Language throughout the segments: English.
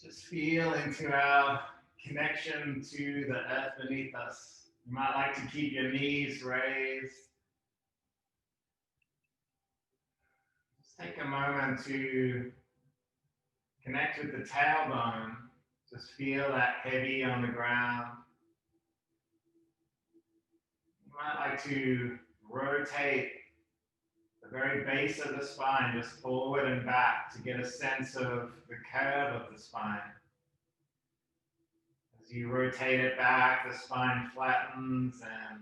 Just feel into our connection to the earth beneath us. You might like to keep your knees raised. Just take a moment to connect with the tailbone. Just feel that heavy on the ground. You might like to rotate the very base of the spine just forward and back to get a sense of the curve of the spine. As you rotate it back, the spine flattens, and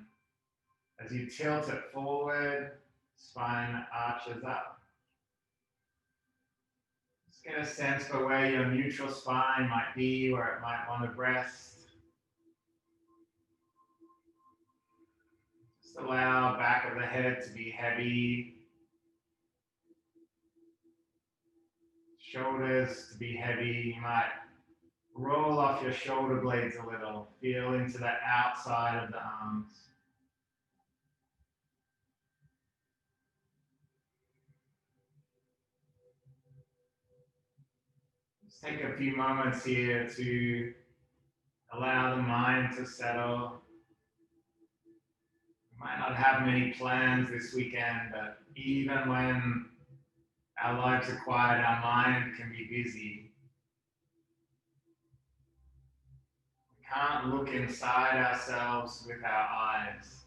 as you tilt it forward, spine arches up. Just get a sense for where your neutral spine might be, where it might want to rest. Just allow back of the head to be heavy, shoulders to be heavy. You might roll off your shoulder blades a little, feel into the outside of the arms. Just take a few moments here to allow the mind to settle. We might not have many plans this weekend, but even when our lives are quiet, our mind can be busy. We can't look inside ourselves with our eyes.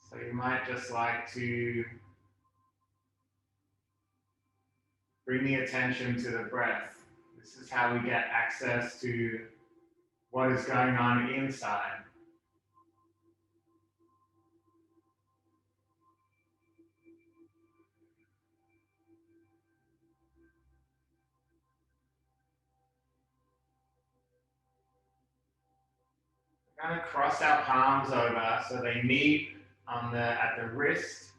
So you might just like to bring the attention to the breath. This is how we get access to what is going on inside. We're going to cross our palms over so they meet at the wrist.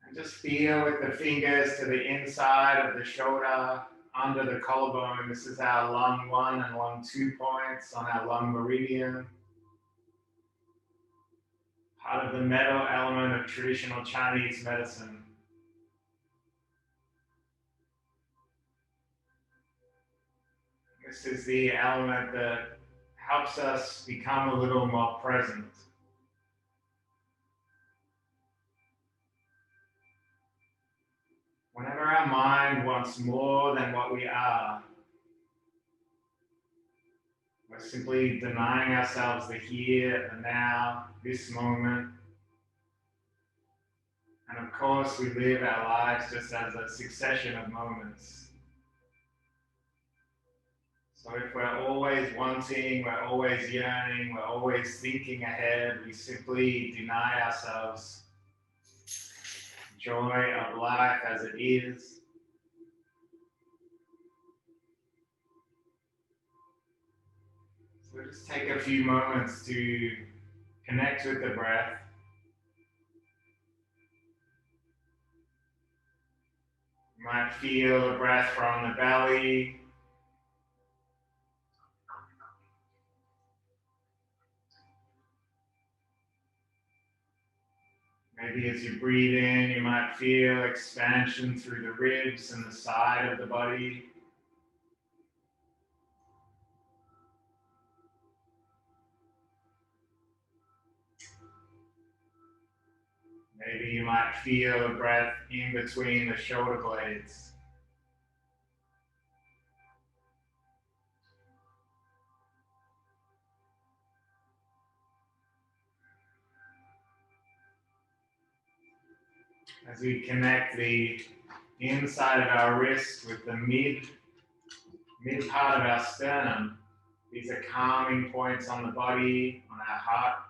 And just feel with the fingers to the inside of the shoulder, under the collarbone. This is our lung 1 and lung 2 points on our lung meridian. Part of the metal element of traditional Chinese medicine. This is the element that helps us become a little more present. Whenever our mind wants more than what we are, we're simply denying ourselves the here, the now, this moment. And of course, we live our lives just as a succession of moments. So if we're always wanting, we're always yearning, we're always thinking ahead, we simply deny ourselves joy of life as it is. So just take a few moments to connect with the breath. You might feel the breath from the belly. Maybe as you breathe in, you might feel expansion through the ribs and the side of the body. Maybe you might feel a breath in between the shoulder blades. As we connect the inside of our wrist with the mid part of our sternum, these are calming points on the body, on our heart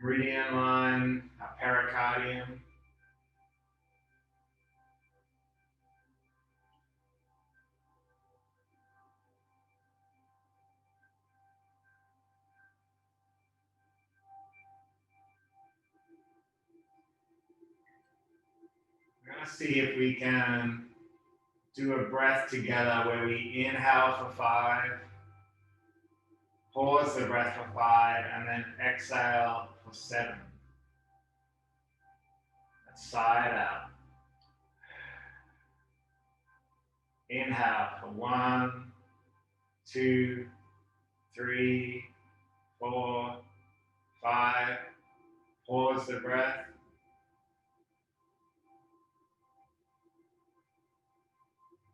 meridian line, our pericardium. We're going to see if we can do a breath together where we inhale for 5, pause the breath for 5, and then exhale for 7. Let's sigh it out. Inhale for 1, 2, 3, 4, 5. Pause the breath.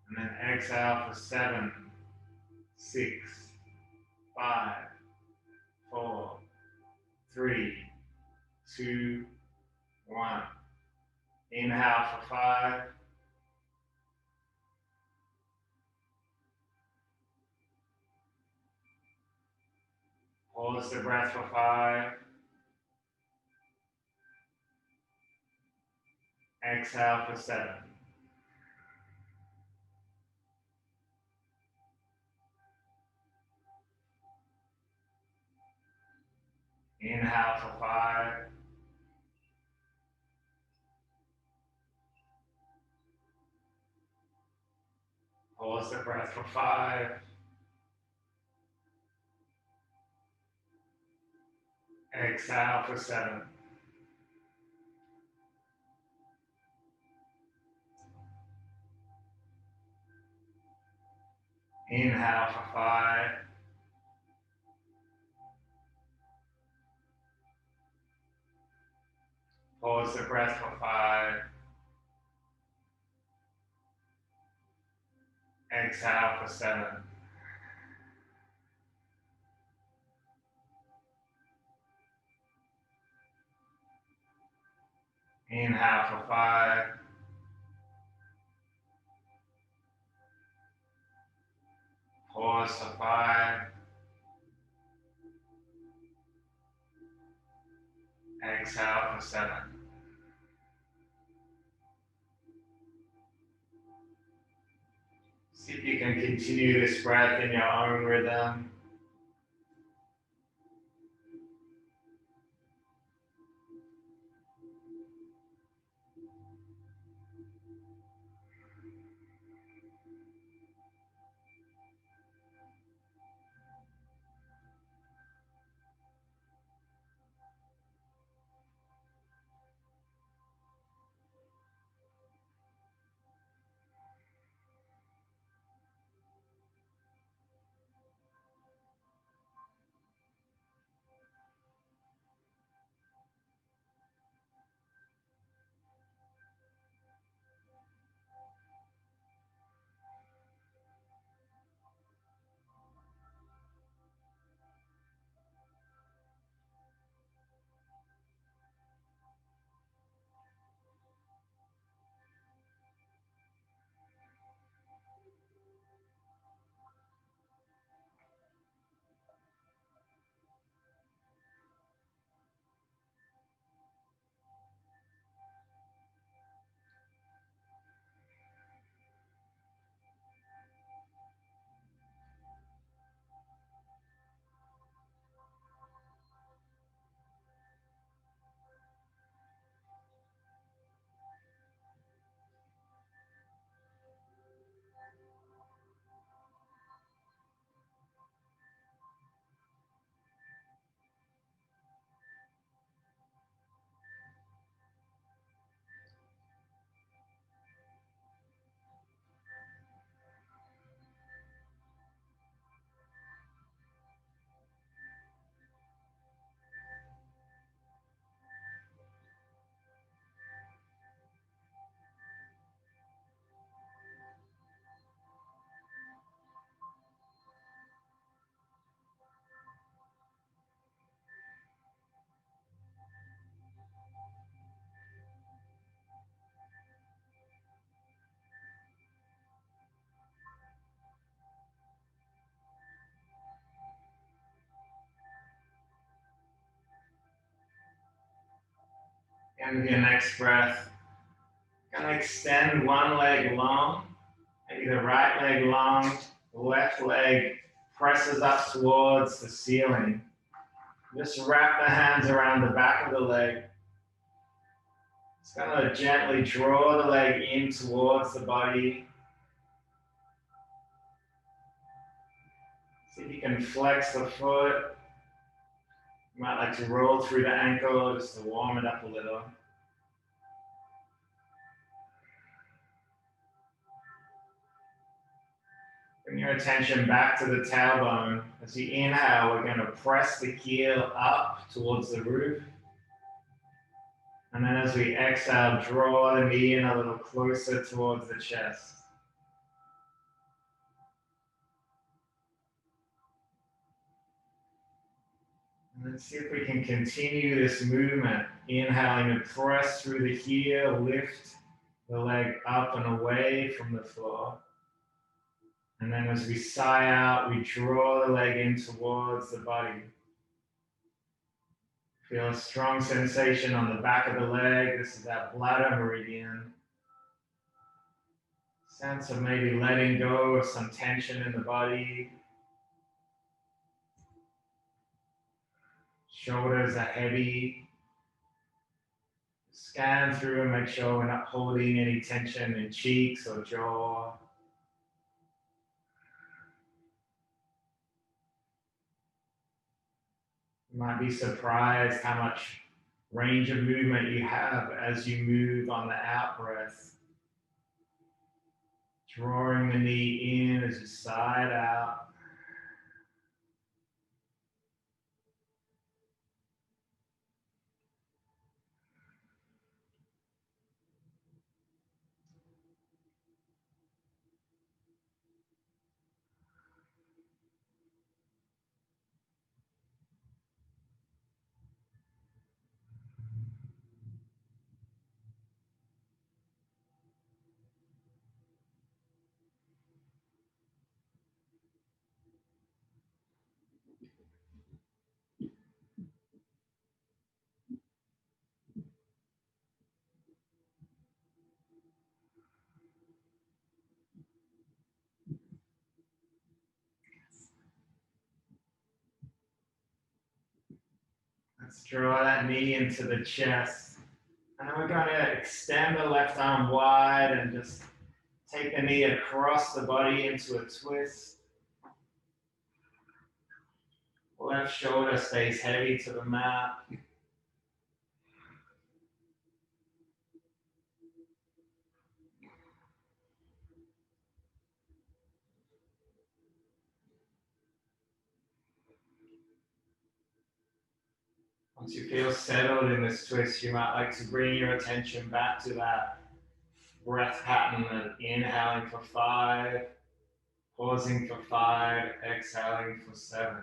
And then exhale for 7, 6, 5, 4, 3, 2, 1. Inhale for 5. Pause the breath for 5. Exhale for 7. Inhale for 5. Pause the breath for 5. Exhale for 7. Inhale for 5. Pause the breath for 5. Exhale for 7. Inhale for 5. Pause for 5. Exhale for 7. See if you can continue this breath in your own rhythm. And with your next breath, going to extend one leg long, maybe the right leg long, the left leg presses up towards the ceiling. Just wrap the hands around the back of the leg. It's going to gently draw the leg in towards the body. See if you can flex the foot. You might like to roll through the ankle just to warm it up a little. Bring your attention back to the tailbone. As you inhale, we're going to press the heel up towards the roof. And then as we exhale, draw the knee in a little closer towards the chest. And let's see if we can continue this movement. Inhaling to press through the heel, lift the leg up and away from the floor. And then as we sigh out, we draw the leg in towards the body. Feel a strong sensation on the back of the leg. This is that bladder meridian. Sense of maybe letting go of some tension in the body. Shoulders are heavy. Scan through and make sure we're not holding any tension in cheeks or jaw. You might be surprised how much range of movement you have as you move on the out breath. Drawing the knee in as you sigh it out. Let's draw that knee into the chest. And then we're going to extend the left arm wide and just take the knee across the body into a twist. Left shoulder stays heavy to the mat. Once you feel settled in this twist, you might like to bring your attention back to that breath pattern of inhaling for 5, pausing for 5, exhaling for 7.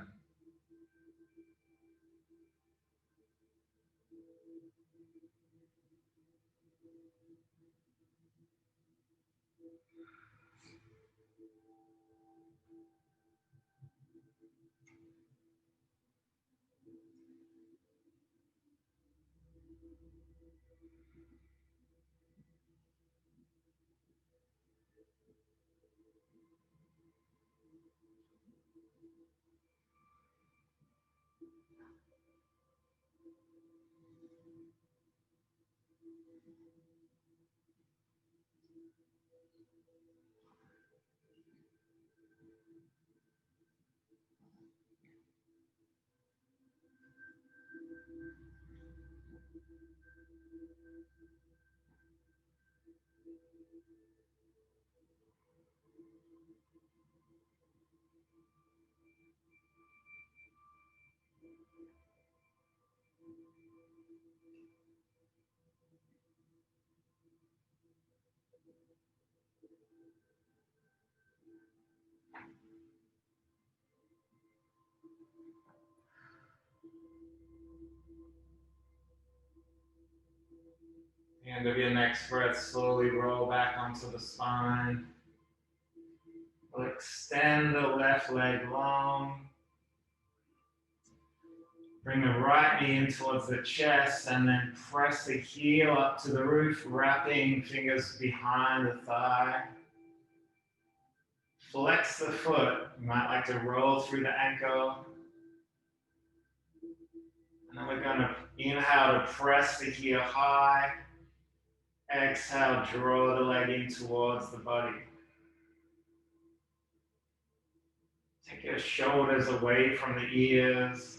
The end of your next breath, slowly roll back onto the spine. We'll extend the left leg long. Bring the right knee in towards the chest and then press the heel up to the roof, wrapping fingers behind the thigh. Flex the foot. You might like to roll through the ankle. And then we're going to inhale to press the heel high. Exhale, draw the leg in towards the body. Take your shoulders away from the ears.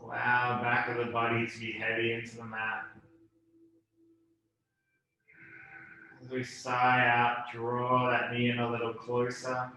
Allow the back of the body to be heavy into the mat. As we sigh out, draw that knee in a little closer.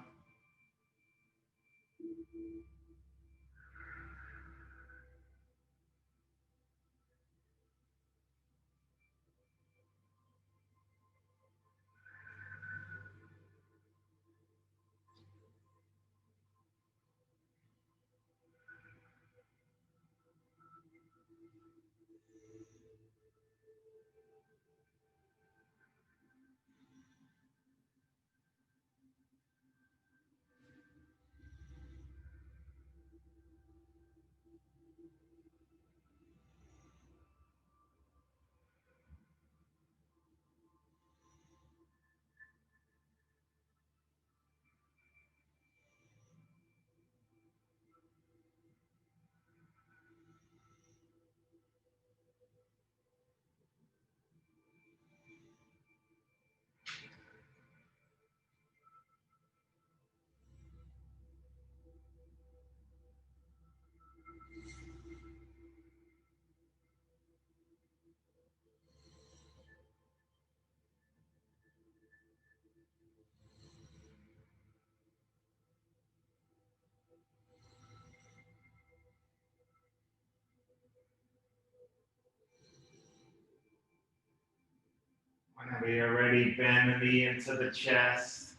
Whenever you're ready, bend the knee into the chest.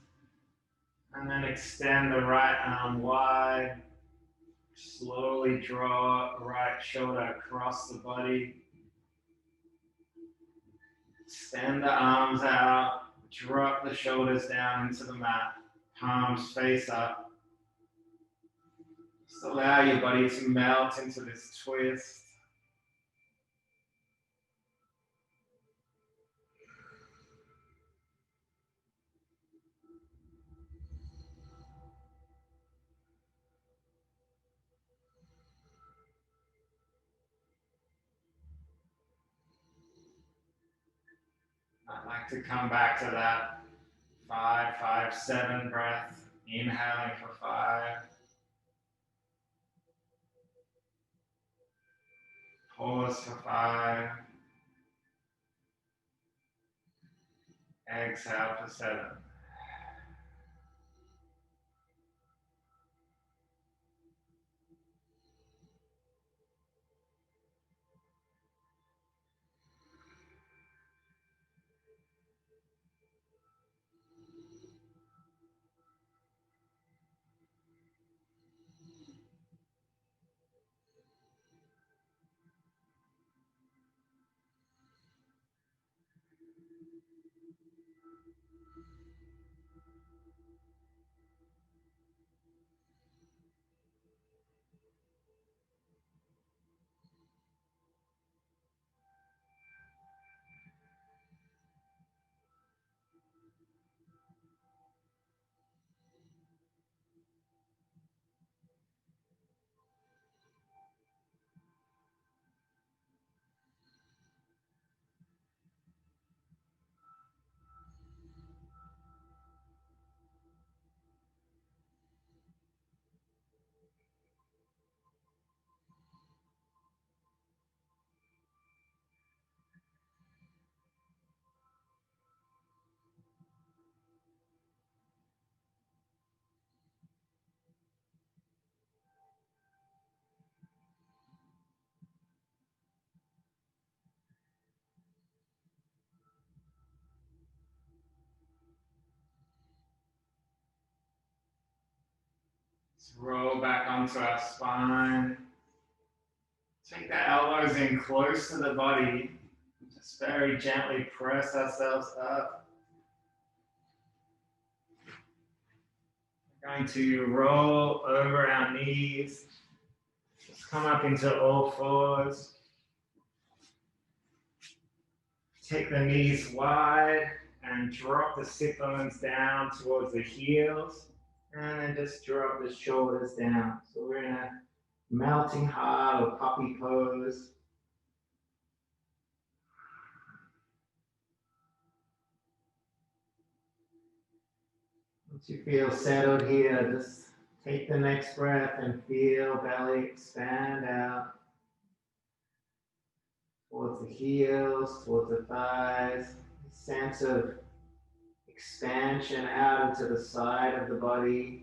And then extend the right arm wide. Slowly draw right shoulder across the body. Extend the arms out. Drop the shoulders down into the mat. Palms face up. Just allow your body to melt into this twist. I'd like to come back to that 5, 5, 7 breath. Inhaling for 5. Pause for 5. Exhale for 7. Let's roll back onto our spine. Take the elbows in close to the body. Just very gently press ourselves up. We're going to roll over our knees. Just come up into all fours. Take the knees wide and drop the sit bones down towards the heels. And then just drop the shoulders down. So we're in a melting heart or puppy pose. Once you feel settled here, just take the next breath and feel belly expand out towards the heels, towards the thighs. A sense of expansion out into the side of the body.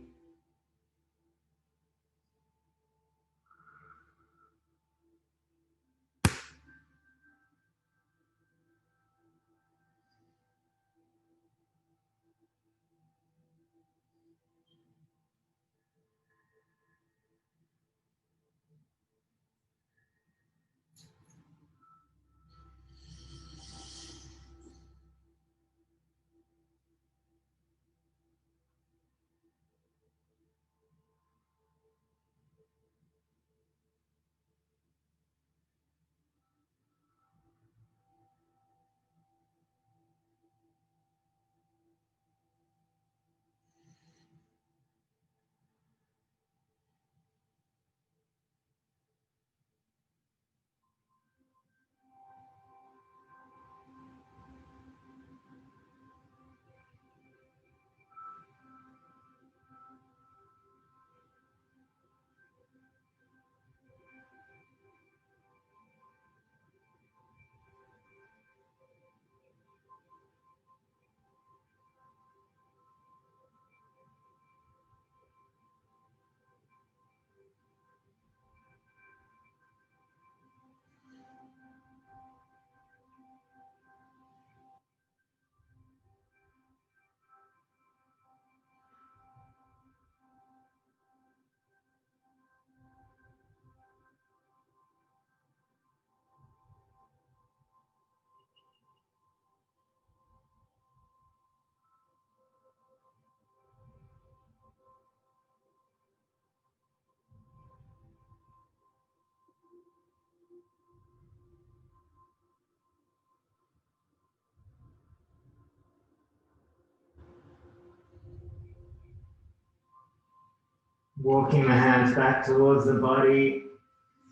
Walking the hands back towards the body.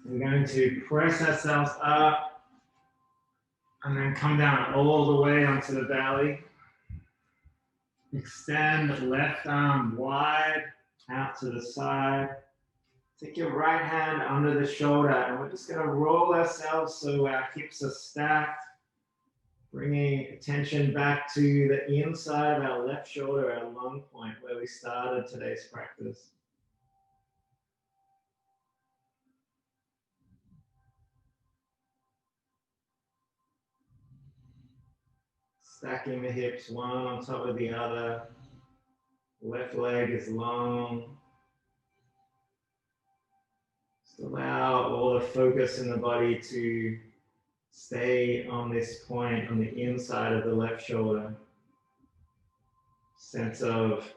We're going to press ourselves up and then come down all the way onto the belly. Extend the left arm wide out to the side. Take your right hand under the shoulder and we're just going to roll ourselves so our hips are stacked. Bringing attention back to the inside of our left shoulder, our lung point, where we started today's practice. Stacking the hips one on top of the other. Left leg is long. Just allow all the focus in the body to stay on this point on the inside of the left shoulder. Sense of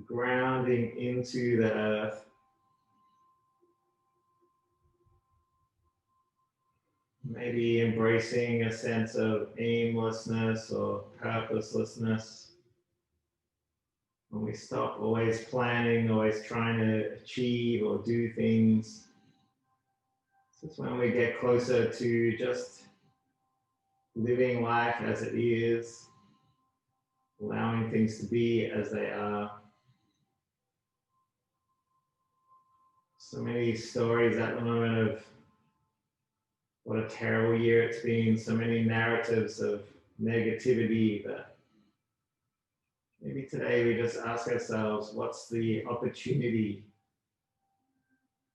grounding into the earth. Maybe embracing a sense of aimlessness or purposelessness. When we stop always planning, always trying to achieve or do things. This is when we get closer to just living life as it is, allowing things to be as they are. So many stories at the moment of what a terrible year it's been, so many narratives of negativity, but maybe today we just ask ourselves, what's the opportunity?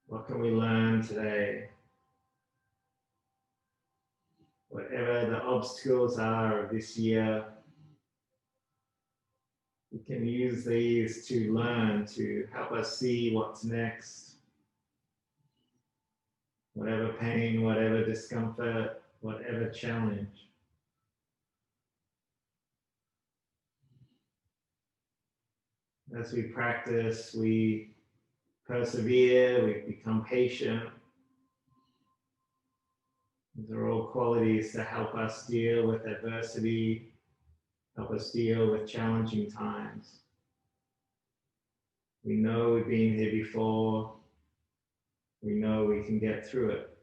What can we learn today? Whatever the obstacles are of this year, we can use these to learn, to help us see what's next. Whatever pain, whatever discomfort, whatever challenge. As we practice, we persevere, we become patient. These are all qualities to help us deal with adversity, help us deal with challenging times. We know we've been here before. We know we can get through it.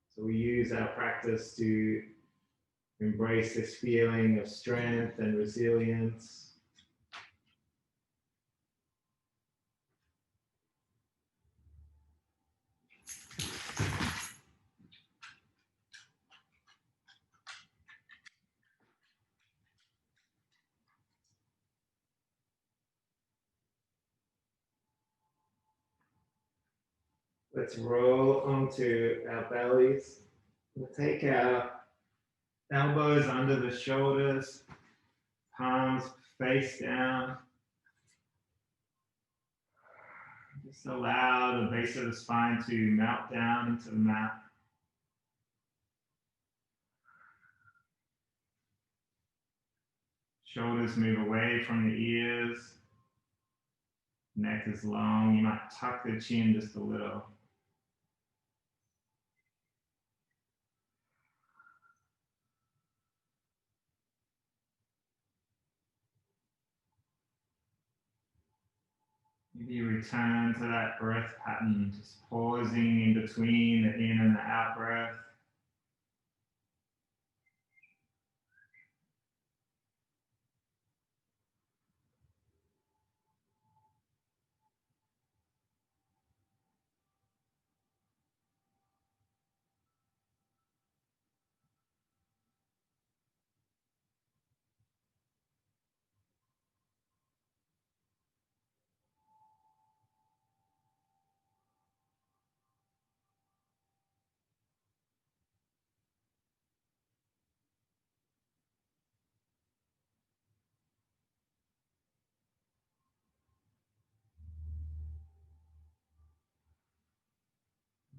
So we use our practice to embrace this feeling of strength and resilience. Let's roll onto our bellies. We'll take our elbows under the shoulders, palms face down. Just allow the base of the spine to melt down into the mat. Shoulders move away from the ears. Neck is long. You might tuck the chin just a little. Maybe return to that breath pattern, just pausing in between the in and the out breath.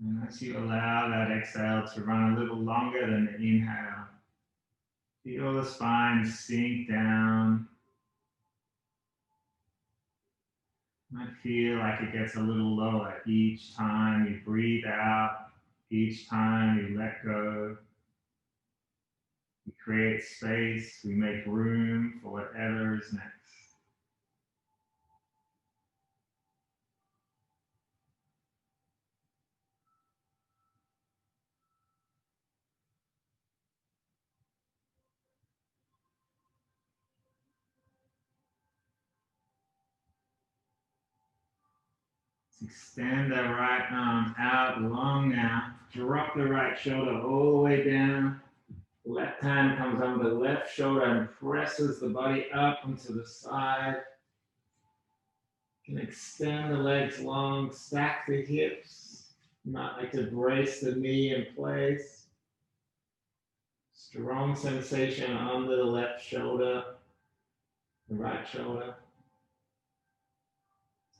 And as you allow that exhale to run a little longer than the inhale, feel the spine sink down. Might feel like it gets a little lower each time you breathe out, each time you let go. We create space, we make room for whatever is next. Extend that right arm out long now. Drop the right shoulder all the way down. Left hand comes on the left shoulder and presses the body up onto the side. You can extend the legs long, stack the hips. You might like to brace the knee in place. Strong sensation under the left shoulder, the right shoulder.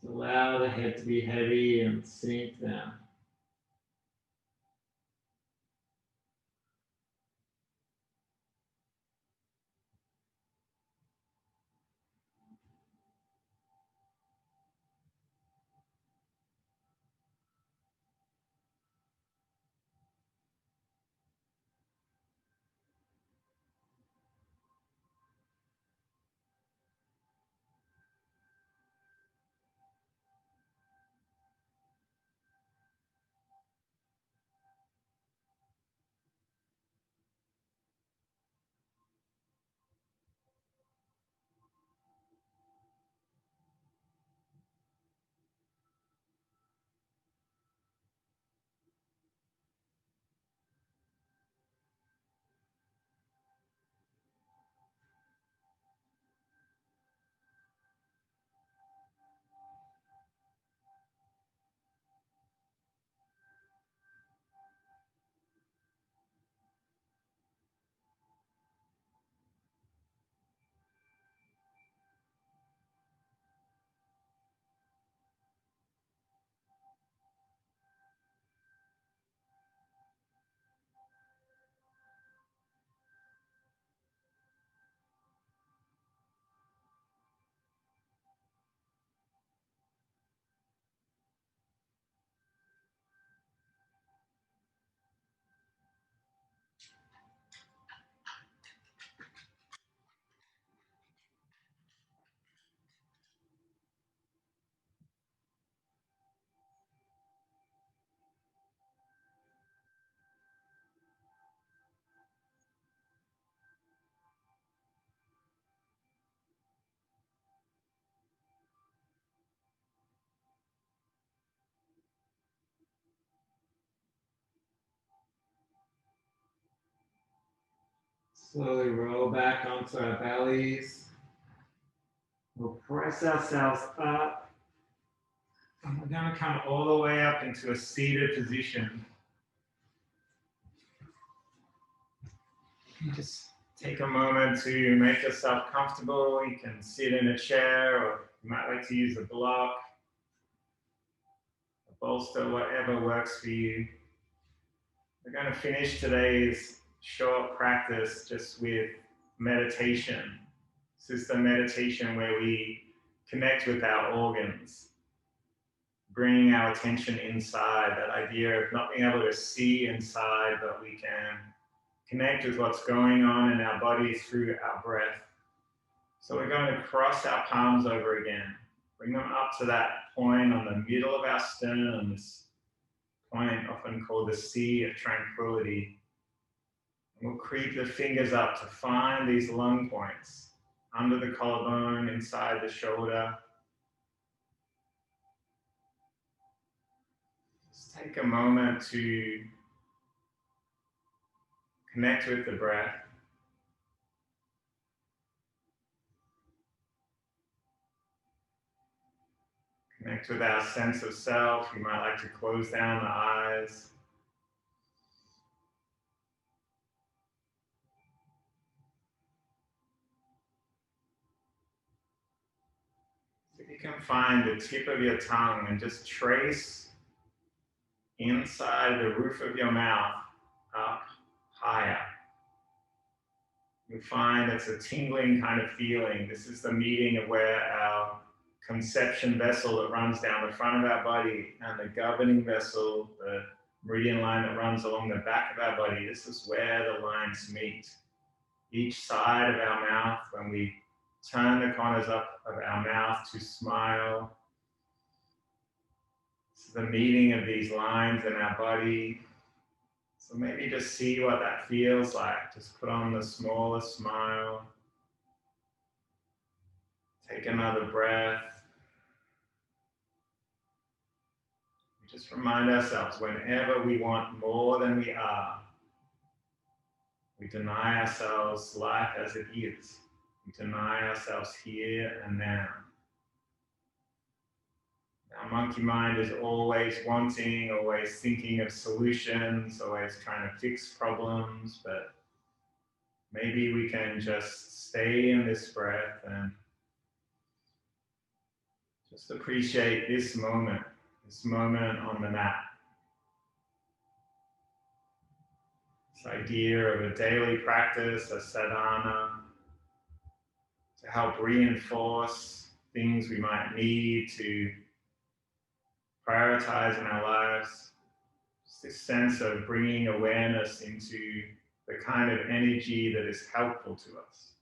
Just allow the head to be heavy and sink down. Slowly roll back onto our bellies. We'll press ourselves up And we're going to come all the way up into a seated position. You just take a moment to make yourself comfortable. You can sit in a chair, or you might like to use a block, a bolster, whatever works for you. We're going to finish today's short practice just with meditation. This is the meditation where we connect with our organs, bringing our attention inside, that idea of not being able to see inside, but we can connect with what's going on in our bodies through our breath. So we're going to cross our palms over again, bring them up to that point on the middle of our sternum, this point often called the sea of tranquility. And we'll creep the fingers up to find these lung points under the collarbone, inside the shoulder. Just take a moment to connect with the breath. Connect with our sense of self. You might like to close down the eyes. So you can find the tip of your tongue and just trace inside the roof of your mouth up higher. You find it's a tingling kind of feeling. This is the meeting of where our conception vessel that runs down the front of our body and the governing vessel, the meridian line that runs along the back of our body. This is where the lines meet. Each side of our mouth, when we turn the corners up of our mouth to smile. This is the meeting of these lines in our body. So maybe just see what that feels like. Just put on the smallest smile. Take another breath. Just remind ourselves, whenever we want more than we are, we deny ourselves life as it is. We deny ourselves here and now. Our monkey mind is always wanting, always thinking of solutions, always trying to fix problems, but maybe we can just stay in this breath and just appreciate this moment on the mat. This idea of a daily practice, a sadhana, to help reinforce things we might need to prioritize in our lives. Just this sense of bringing awareness into the kind of energy that is helpful to us.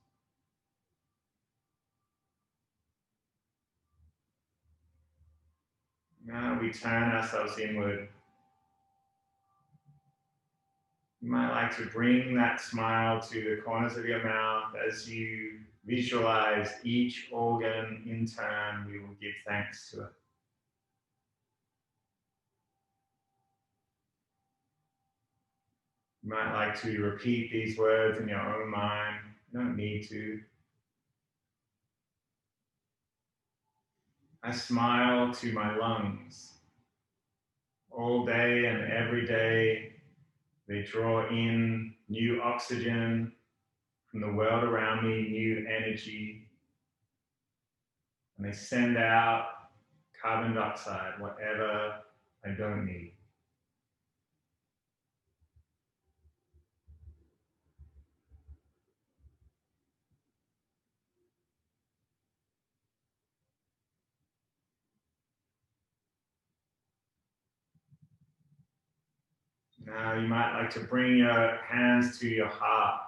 Now we turn ourselves inward. You might like to bring that smile to the corners of your mouth as you visualize each organ in turn. We will give thanks to it. You might like to repeat these words in your own mind. You don't need to. I smile to my lungs. All day and every day, they draw in new oxygen from the world around me, new energy, and they send out carbon dioxide, whatever I don't need. Now you might like to bring your hands to your heart.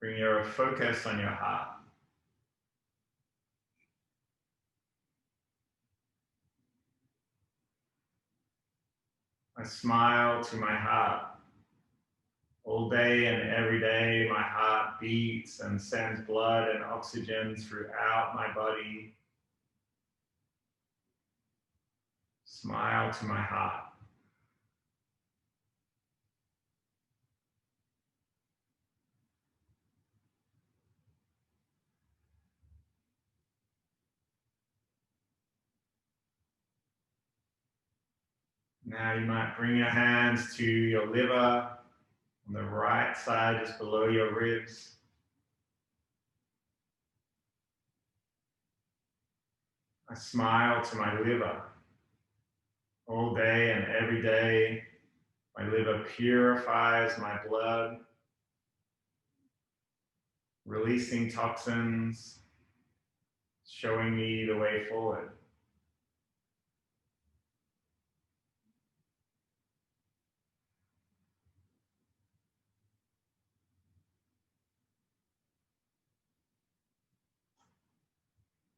Bring your focus on your heart. I smile to my heart. All day and every day, my heart beats and sends blood and oxygen throughout my body. Smile to my heart. Now you might bring your hands to your liver. On the right side, just below your ribs. I smile to my liver. All day and every day, my liver purifies my blood, releasing toxins, showing me the way forward.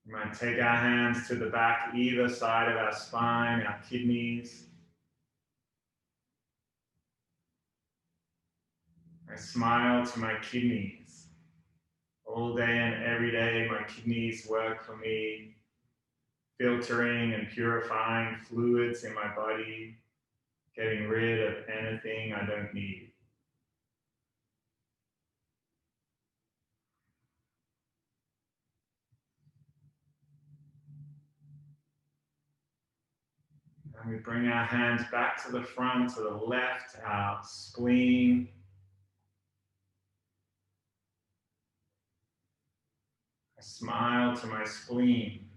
We might take our hands to the back, either side of our spine, our kidneys. I smile to my kidneys. All day and every day, my kidneys work for me, filtering and purifying fluids in my body, getting rid of anything I don't need. And we bring our hands back to the front, to the left, our spleen. I smile to my spleen.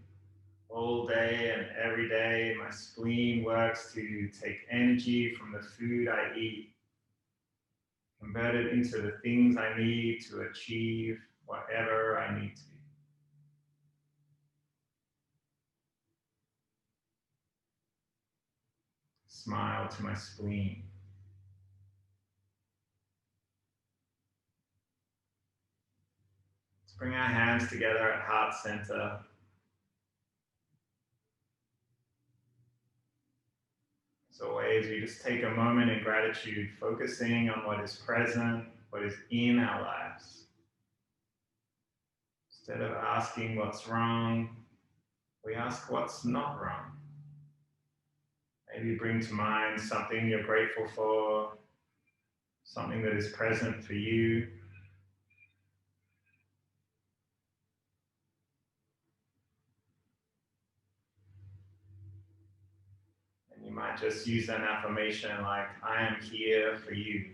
All day and every day, my spleen works to take energy from the food I eat, convert it into the things I need to achieve whatever I need to. Smile to my spleen. Let's bring our hands together at heart center. As always, we just take a moment in gratitude, focusing on what is present, what is in our lives. Instead of asking what's wrong, we ask what's not wrong. Maybe bring to mind something you're grateful for, something that is present for you. And you might just use an affirmation like, I am here for you.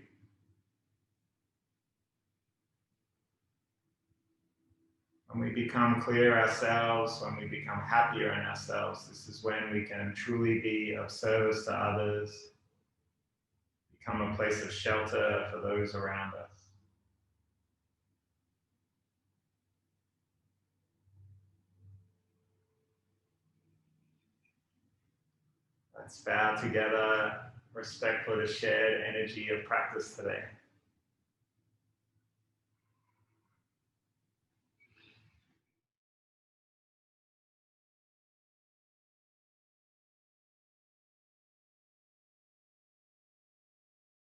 When we become clear ourselves, when we become happier in ourselves, this is when we can truly be of service to others, become a place of shelter for those around us. Let's bow together, respect for the shared energy of practice today.